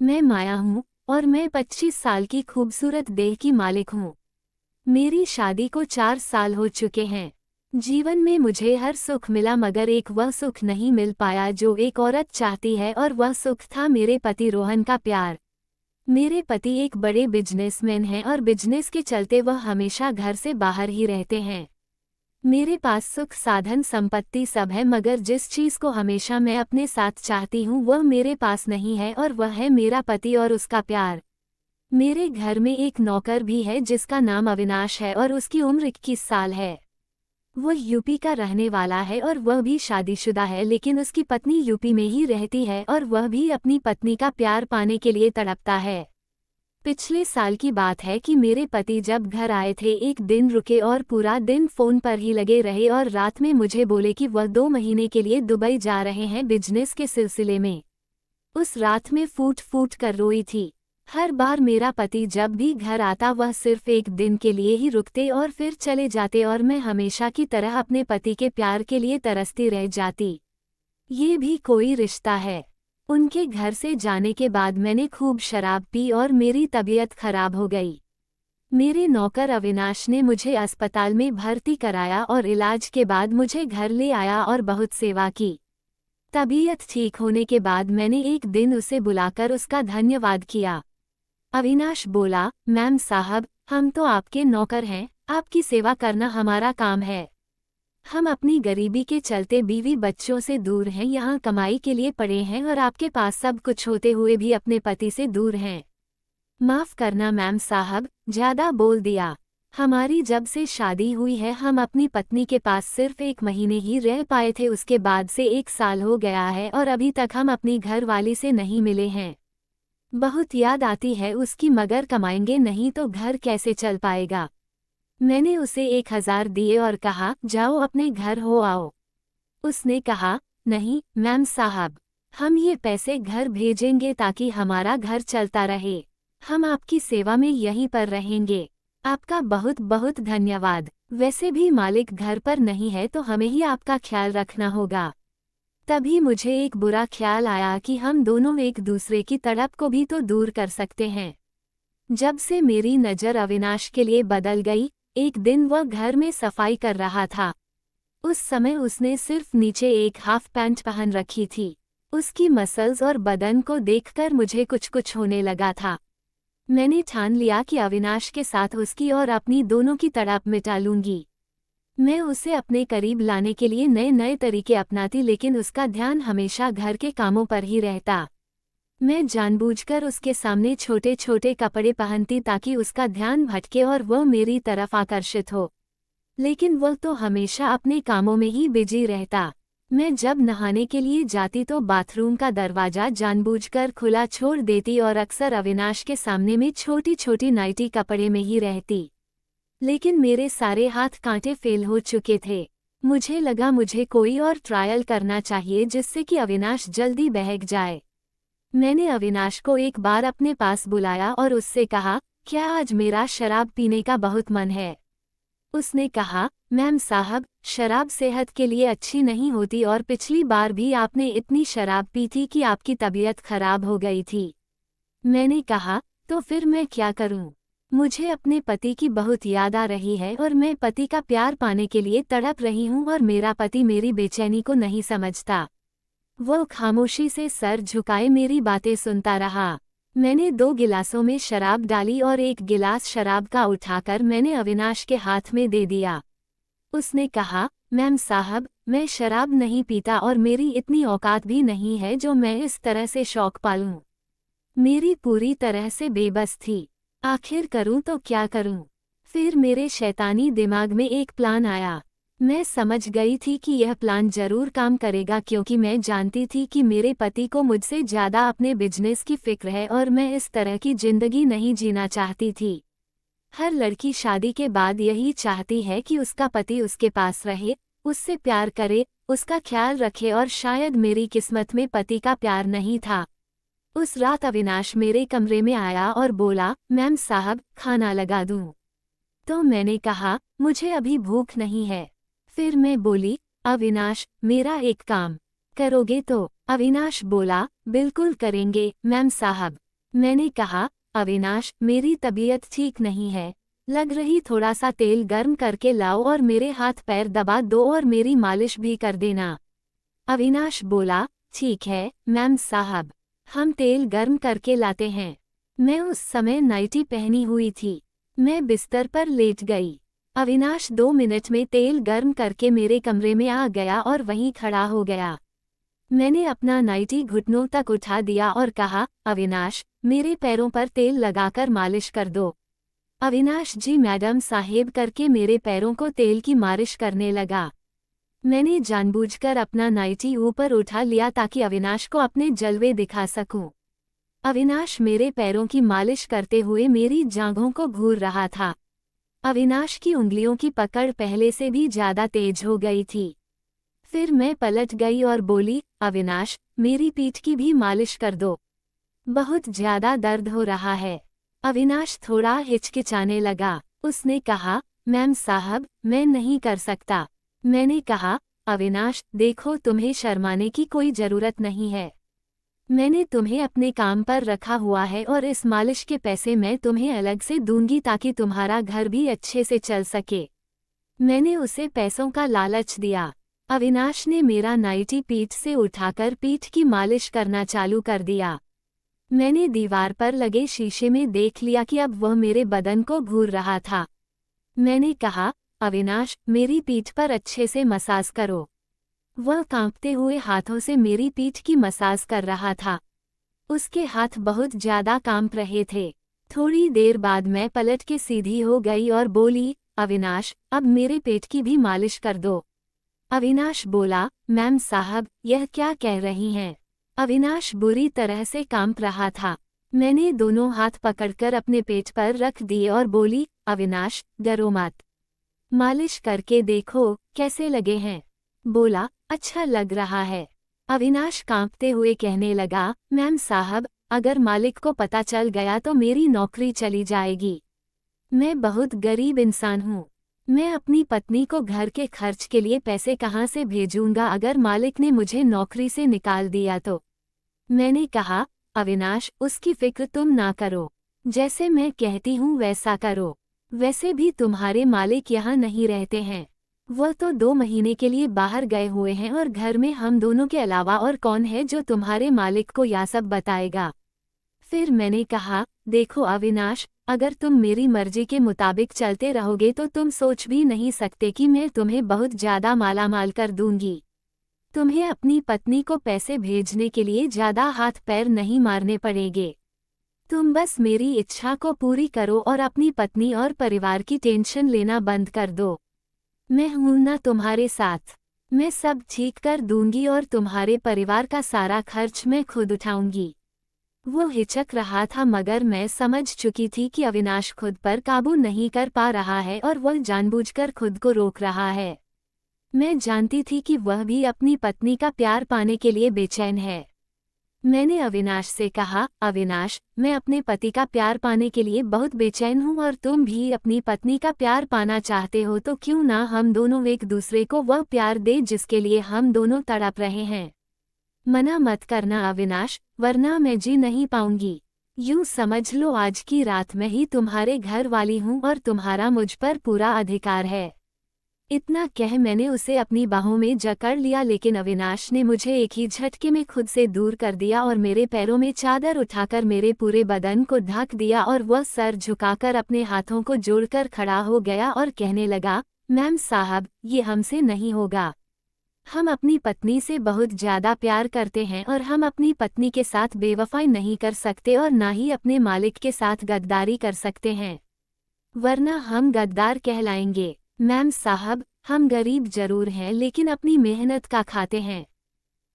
मैं माया हूँ और मैं 25 साल की खूबसूरत देह की मालिक हूँ। मेरी शादी को 4 साल हो चुके हैं। जीवन में मुझे हर सुख मिला मगर एक वह सुख नहीं मिल पाया जो एक औरत चाहती है और वह सुख था मेरे पति रोहन का प्यार। मेरे पति एक बड़े बिजनेसमैन हैं और बिजनेस के चलते वह हमेशा घर से बाहर ही रहते हैं। मेरे पास सुख साधन संपत्ति सब है मगर जिस चीज को हमेशा मैं अपने साथ चाहती हूँ वह मेरे पास नहीं है और वह है मेरा पति और उसका प्यार। मेरे घर में एक नौकर भी है जिसका नाम अविनाश है और उसकी उम्र 21 साल है। वह यूपी का रहने वाला है और वह भी शादीशुदा है लेकिन उसकी पत्नी यूपी में ही रहती है और वह भी अपनी पत्नी का प्यार पाने के लिए तड़पता है। पिछले साल की बात है कि मेरे पति जब घर आए थे एक दिन रुके और पूरा दिन फोन पर ही लगे रहे और रात में मुझे बोले कि वह 2 महीने के लिए दुबई जा रहे हैं बिजनेस के सिलसिले में। उस रात में फूट फूट कर रोई थी। हर बार मेरा पति जब भी घर आता वह सिर्फ एक दिन के लिए ही रुकते और फिर चले जाते और मैं हमेशा की तरह अपने पति के प्यार के लिए तरसती रह जाती। ये भी कोई रिश्ता है। उनके घर से जाने के बाद मैंने खूब शराब पी और मेरी तबीयत खराब हो गई। मेरे नौकर अविनाश ने मुझे अस्पताल में भर्ती कराया और इलाज के बाद मुझे घर ले आया और बहुत सेवा की। तबीयत ठीक होने के बाद मैंने एक दिन उसे बुलाकर उसका धन्यवाद किया। अविनाश बोला, मैम साहब, हम तो आपके नौकर हैं, आपकी सेवा करना हमारा काम है। हम अपनी गरीबी के चलते बीवी बच्चों से दूर हैं, यहाँ कमाई के लिए पड़े हैं और आपके पास सब कुछ होते हुए भी अपने पति से दूर हैं। माफ करना मैम साहब, ज्यादा बोल दिया। हमारी जब से शादी हुई है हम अपनी पत्नी के पास सिर्फ 1 महीने ही रह पाए थे, उसके बाद से 1 साल हो गया है और अभी तक हम अपनी घरवाली से नहीं मिले हैं। बहुत याद आती है उसकी मगर कमाएंगे नहीं तो घर कैसे चल पाएगा। मैंने उसे 1000 दिए और कहा, जाओ अपने घर हो आओ। उसने कहा, नहीं मैम साहब, हम ये पैसे घर भेजेंगे ताकि हमारा घर चलता रहे। हम आपकी सेवा में यहीं पर रहेंगे। आपका बहुत बहुत धन्यवाद। वैसे भी मालिक घर पर नहीं है तो हमें ही आपका ख्याल रखना होगा। तभी मुझे एक बुरा ख्याल आया कि हम दोनों एक दूसरे की तड़प को भी तो दूर कर सकते हैं। जब से मेरी नज़र अविनाश के लिए बदल गई, एक दिन वह घर में सफाई कर रहा था। उस समय उसने सिर्फ नीचे एक हाफ पैंट पहन रखी थी। उसकी मसल्स और बदन को देखकर मुझे कुछ कुछ होने लगा था। मैंने ठान लिया कि अविनाश के साथ उसकी और अपनी दोनों की तड़प मिटा लूंगी। मैं उसे अपने करीब लाने के लिए नए नए तरीके अपनाती लेकिन उसका ध्यान हमेशा घर के कामों पर ही रहता। मैं जानबूझकर उसके सामने छोटे छोटे कपड़े पहनती ताकि उसका ध्यान भटके और वह मेरी तरफ आकर्षित हो, लेकिन वह तो हमेशा अपने कामों में ही बिजी रहता। मैं जब नहाने के लिए जाती तो बाथरूम का दरवाजा जानबूझकर खुला छोड़ देती और अक्सर अविनाश के सामने में छोटी छोटी नाइटी कपड़े में ही रहती। लेकिन मेरे सारे हाथ कांटे फेल हो चुके थे। मुझे लगा मुझे कोई और ट्रायल करना चाहिए जिससे कि अविनाश जल्दी बहक जाए। मैंने अविनाश को एक बार अपने पास बुलाया और उससे कहा, क्या आज मेरा शराब पीने का बहुत मन है? उसने कहा, मैम साहब, शराब सेहत के लिए अच्छी नहीं होती और पिछली बार भी आपने इतनी शराब पी थी कि आपकी तबीयत खराब हो गई थी। मैंने कहा, तो फिर मैं क्या करूं? मुझे अपने पति की बहुत याद आ रही है और मैं पति का प्यार पाने के लिए तड़प रही हूं और मेरा पति मेरी बेचैनी को नहीं समझता। वो खामोशी से सर झुकाए मेरी बातें सुनता रहा। मैंने 2 गिलासों में शराब डाली और एक गिलास शराब का उठाकर मैंने अविनाश के हाथ में दे दिया। उसने कहा, मैम साहब, मैं शराब नहीं पीता और मेरी इतनी औकात भी नहीं है जो मैं इस तरह से शौक पालूं। मेरी पूरी तरह से बेबस थी। आखिर करूं तो क्या करूं? फिर मेरे शैतानी दिमाग में एक प्लान आया। मैं समझ गई थी कि यह प्लान जरूर काम करेगा क्योंकि मैं जानती थी कि मेरे पति को मुझसे ज़्यादा अपने बिजनेस की फिक्र है और मैं इस तरह की जिंदगी नहीं जीना चाहती थी। हर लड़की शादी के बाद यही चाहती है कि उसका पति उसके पास रहे, उससे प्यार करे, उसका ख्याल रखे और शायद मेरी किस्मत में पति का प्यार नहीं था। उस रात अविनाश मेरे कमरे में आया और बोला, मैम साहब, खाना लगा दूं? तो मैंने कहा, मुझे अभी भूख नहीं है। फिर मैं बोली, अविनाश, मेरा एक काम करोगे तो? अविनाश बोला, बिल्कुल करेंगे मैम साहब। मैंने कहा, अविनाश, मेरी तबीयत ठीक नहीं है, लग रही, थोड़ा सा तेल गर्म करके लाओ और मेरे हाथ पैर दबा दो और मेरी मालिश भी कर देना। अविनाश बोला, ठीक है मैम साहब, हम तेल गर्म करके लाते हैं। मैं उस समय नाइटी पहनी हुई थी। मैं बिस्तर पर लेट गई। अविनाश 2 मिनट में तेल गर्म करके मेरे कमरे में आ गया और वहीं खड़ा हो गया। मैंने अपना नाइटी घुटनों तक उठा दिया और कहा, अविनाश, मेरे पैरों पर तेल लगाकर मालिश कर दो। अविनाश, जी मैडम साहेब करके मेरे पैरों को तेल की मालिश करने लगा। मैंने जानबूझकर अपना नाइटी ऊपर उठा लिया ताकि अविनाश को अपने जलवे दिखा सकूं। अविनाश मेरे पैरों की मालिश करते हुए मेरी जांघों को घूर रहा था। अविनाश की उंगलियों की पकड़ पहले से भी ज्यादा तेज हो गई थी। फिर मैं पलट गई और बोली, अविनाश, मेरी पीठ की भी मालिश कर दो, बहुत ज्यादा दर्द हो रहा है। अविनाश थोड़ा हिचकिचाने लगा। उसने कहा, मैम साहब, मैं नहीं कर सकता। मैंने कहा, अविनाश, देखो, तुम्हें शर्माने की कोई जरूरत नहीं है। मैंने तुम्हें अपने काम पर रखा हुआ है और इस मालिश के पैसे मैं तुम्हें अलग से दूंगी ताकि तुम्हारा घर भी अच्छे से चल सके। मैंने उसे पैसों का लालच दिया। अविनाश ने मेरा नाइटी पीठ से उठाकर पीठ की मालिश करना चालू कर दिया। मैंने दीवार पर लगे शीशे में देख लिया कि अब वह मेरे बदन को घूर रहा था। मैंने कहा, अविनाश, मेरी पीठ पर अच्छे से मसाज करो। वह कांपते हुए हाथों से मेरी पीठ की मसाज कर रहा था। उसके हाथ बहुत ज्यादा कांप रहे थे। थोड़ी देर बाद मैं पलट के सीधी हो गई और बोली, अविनाश, अब मेरे पेट की भी मालिश कर दो। अविनाश बोला, मैम साहब, यह क्या कह रही हैं? अविनाश बुरी तरह से कांप रहा था। मैंने दोनों हाथ पकड़कर अपने पेट पर रख दिए और बोली, अविनाश, डरो मत, मालिश करके देखो कैसे लगे हैं। बोला, अच्छा लग रहा है। अविनाश कांपते हुए कहने लगा, मैम साहब, अगर मालिक को पता चल गया तो मेरी नौकरी चली जाएगी। मैं बहुत गरीब इंसान हूँ। मैं अपनी पत्नी को घर के खर्च के लिए पैसे कहाँ से भेजूंगा अगर मालिक ने मुझे नौकरी से निकाल दिया तो। मैंने कहा, अविनाश, उसकी फिक्र तुम ना करो, जैसे मैं कहती हूँ वैसा करो। वैसे भी तुम्हारे मालिक यहाँ नहीं रहते हैं, वह तो 2 महीने के लिए बाहर गए हुए हैं और घर में हम दोनों के अलावा और कौन है जो तुम्हारे मालिक को यह सब बताएगा। फिर मैंने कहा, देखो अविनाश, अगर तुम मेरी मर्जी के मुताबिक चलते रहोगे तो तुम सोच भी नहीं सकते कि मैं तुम्हें बहुत ज्यादा मालामाल कर दूंगी। तुम्हें अपनी पत्नी को पैसे भेजने के लिए ज्यादा हाथ पैर नहीं मारने पड़ेंगे। तुम बस मेरी इच्छा को पूरी करो और अपनी पत्नी और परिवार की टेंशन लेना बंद कर दो। मैं हूं ना तुम्हारे साथ। मैं सब ठीक कर दूंगी और तुम्हारे परिवार का सारा खर्च मैं खुद उठाऊंगी। वो हिचक रहा था मगर मैं समझ चुकी थी कि अविनाश खुद पर काबू नहीं कर पा रहा है और वह जानबूझकर खुद को रोक रहा है। मैं जानती थी कि वह भी अपनी पत्नी का प्यार पाने के लिए बेचैन है। मैंने अविनाश से कहा, अविनाश, मैं अपने पति का प्यार पाने के लिए बहुत बेचैन हूँ और तुम भी अपनी पत्नी का प्यार पाना चाहते हो तो क्यों ना हम दोनों एक दूसरे को वह प्यार दे जिसके लिए हम दोनों तड़प रहे हैं। मना मत करना अविनाश, वरना मैं जी नहीं पाऊंगी। यूं समझ लो आज की रात में ही तुम्हारे घर वाली हूँ और तुम्हारा मुझ पर पूरा अधिकार है। इतना कह मैंने उसे अपनी बाहों में जकड़ लिया लेकिन अविनाश ने मुझे एक ही झटके में खुद से दूर कर दिया और मेरे पैरों में चादर उठाकर मेरे पूरे बदन को ढक दिया और वह सर झुकाकर अपने हाथों को जोड़कर खड़ा हो गया और कहने लगा, मैम साहब, ये हमसे नहीं होगा। हम अपनी पत्नी से बहुत ज्यादा प्यार करते हैं और हम अपनी पत्नी के साथ बेवफाई नहीं कर सकते और ना ही अपने मालिक के साथ गद्दारी कर सकते हैं, वरना हम गद्दार कहलाएंगे। मैम साहब, हम गरीब जरूर हैं लेकिन अपनी मेहनत का खाते हैं।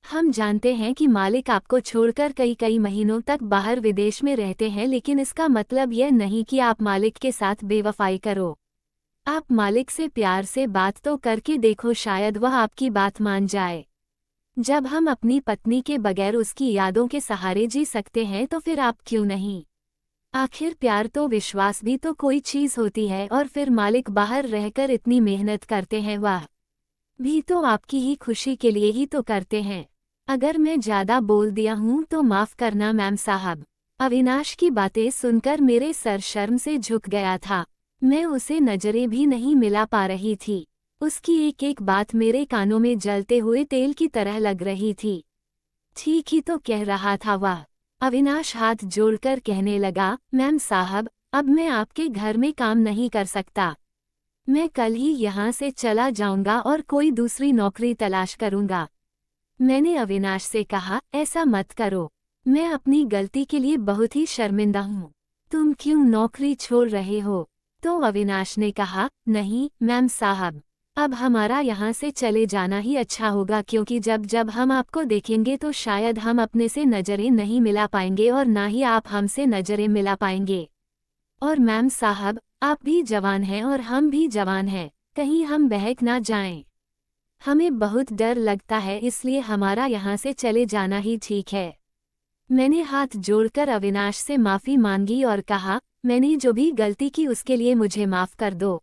हम जानते हैं कि मालिक आपको छोड़कर कई कई महीनों तक बाहर विदेश में रहते हैं लेकिन इसका मतलब यह नहीं कि आप मालिक के साथ बेवफाई करो। आप मालिक से प्यार से बात तो करके देखो, शायद वह आपकी बात मान जाए। जब हम अपनी पत्नी के बगैर उसकी यादों के सहारे जी सकते हैं तो फिर आप क्यों नहीं। आखिर प्यार तो विश्वास भी तो कोई चीज होती है और फिर मालिक बाहर रहकर इतनी मेहनत करते हैं, वह भी तो आपकी ही खुशी के लिए ही तो करते हैं। अगर मैं ज्यादा बोल दिया हूँ तो माफ करना मैम साहब। अविनाश की बातें सुनकर मेरे सर शर्म से झुक गया था। मैं उसे नजरें भी नहीं मिला पा रही थी। उसकी एक एक बात मेरे कानों में जलते हुए तेल की तरह लग रही थी। ठीक ही तो कह रहा था वह। अविनाश हाथ जोड़कर कहने लगा, मैम साहब, अब मैं आपके घर में काम नहीं कर सकता। मैं कल ही यहाँ से चला जाऊंगा और कोई दूसरी नौकरी तलाश करूंगा। मैंने अविनाश से कहा, ऐसा मत करो। मैं अपनी गलती के लिए बहुत ही शर्मिंदा हूँ। तुम क्यों नौकरी छोड़ रहे हो? तो अविनाश ने कहा, नहीं मैम साहब, अब हमारा यहाँ से चले जाना ही अच्छा होगा, क्योंकि जब जब हम आपको देखेंगे तो शायद हम अपने से नज़रें नहीं मिला पाएंगे और ना ही आप हमसे नज़रें मिला पाएंगे। और मैम साहब, आप भी जवान हैं और हम भी जवान हैं, कहीं हम बहक ना जाएं। हमें बहुत डर लगता है, इसलिए हमारा यहाँ से चले जाना ही ठीक है। मैंने हाथ जोड़कर अविनाश से माफ़ी मांगी और कहा, मैंने जो भी गलती की उसके लिए मुझे माफ़ कर दो।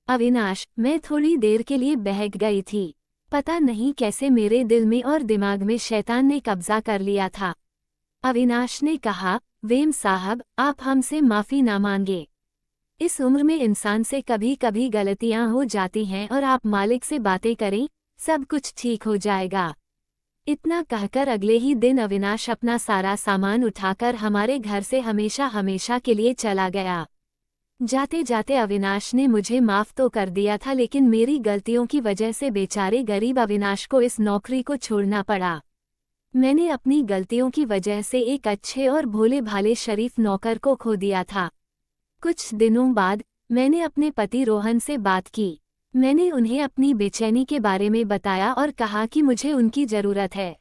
अविनाश, मैं थोड़ी देर के लिए बहक गई थी। पता नहीं कैसे मेरे दिल में और दिमाग में शैतान ने कब्जा कर लिया था। अविनाश ने कहा, वेम साहब, आप हमसे माफ़ी ना मांगे। इस उम्र में इंसान से कभी कभी गलतियां हो जाती हैं और आप मालिक से बातें करें, सब कुछ ठीक हो जाएगा। इतना कहकर अगले ही दिन अविनाश अपना सारा सामान उठाकर हमारे घर से हमेशा हमेशा के लिए चला गया। जाते जाते अविनाश ने मुझे माफ़ तो कर दिया था, लेकिन मेरी गलतियों की वजह से बेचारे गरीब अविनाश को इस नौकरी को छोड़ना पड़ा। मैंने अपनी गलतियों की वजह से एक अच्छे और भोले भाले शरीफ नौकर को खो दिया था। कुछ दिनों बाद मैंने अपने पति रोहन से बात की। मैंने उन्हें अपनी बेचैनी के बारे में बताया और कहा कि मुझे उनकी ज़रूरत है।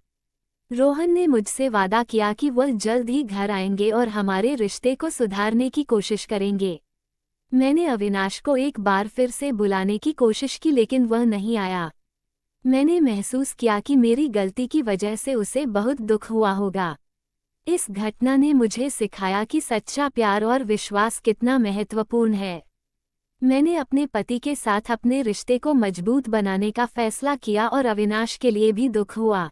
रोहन ने मुझसे वादा किया कि वह जल्द ही घर आएंगे और हमारे रिश्ते को सुधारने की कोशिश करेंगे। मैंने अविनाश को एक बार फिर से बुलाने की कोशिश की, लेकिन वह नहीं आया। मैंने महसूस किया कि मेरी गलती की वजह से उसे बहुत दुख हुआ होगा। इस घटना ने मुझे सिखाया कि सच्चा प्यार और विश्वास कितना महत्वपूर्ण है। मैंने अपने पति के साथ अपने रिश्ते को मजबूत बनाने का फैसला किया और अविनाश के लिए भी दुख हुआ।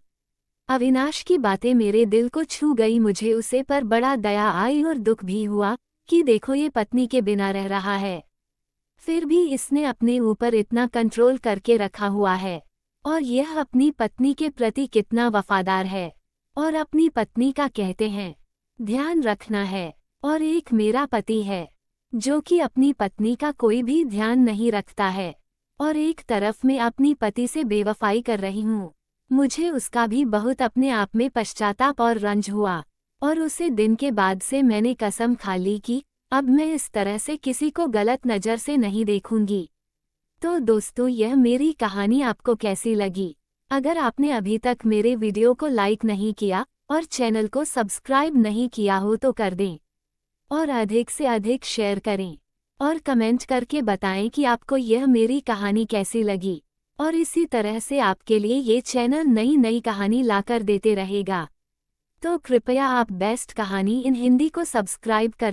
अविनाश की बातें मेरे दिल को छू गई। मुझे उसे पर बड़ा दया आई और दुख भी हुआ कि देखो, ये पत्नी के बिना रह रहा है, फिर भी इसने अपने ऊपर इतना कंट्रोल करके रखा हुआ है। और यह अपनी पत्नी के प्रति कितना वफादार है। और अपनी पत्नी का कहते हैं ध्यान रखना है। और एक मेरा पति है जो कि अपनी पत्नी का कोई भी ध्यान नहीं रखता है, और एक तरफ मैं अपनी पति से बेवफाई कर रही हूँ। मुझे उसका भी बहुत अपने आप में पश्चाताप और रंज हुआ, और उसे दिन के बाद से मैंने कसम खा ली कि अब मैं इस तरह से किसी को गलत नज़र से नहीं देखूंगी। तो दोस्तों, यह मेरी कहानी आपको कैसी लगी? अगर आपने अभी तक मेरे वीडियो को लाइक नहीं किया और चैनल को सब्सक्राइब नहीं किया हो तो कर दें, और अधिक से अधिक शेयर करें और कमेंट करके बताएं कि आपको यह मेरी कहानी कैसी लगी। और इसी तरह से आपके लिए ये चैनल नई नई कहानी लाकर देते रहेगा। तो कृपया आप बेस्ट कहानी इन हिंदी को सब्सक्राइब कर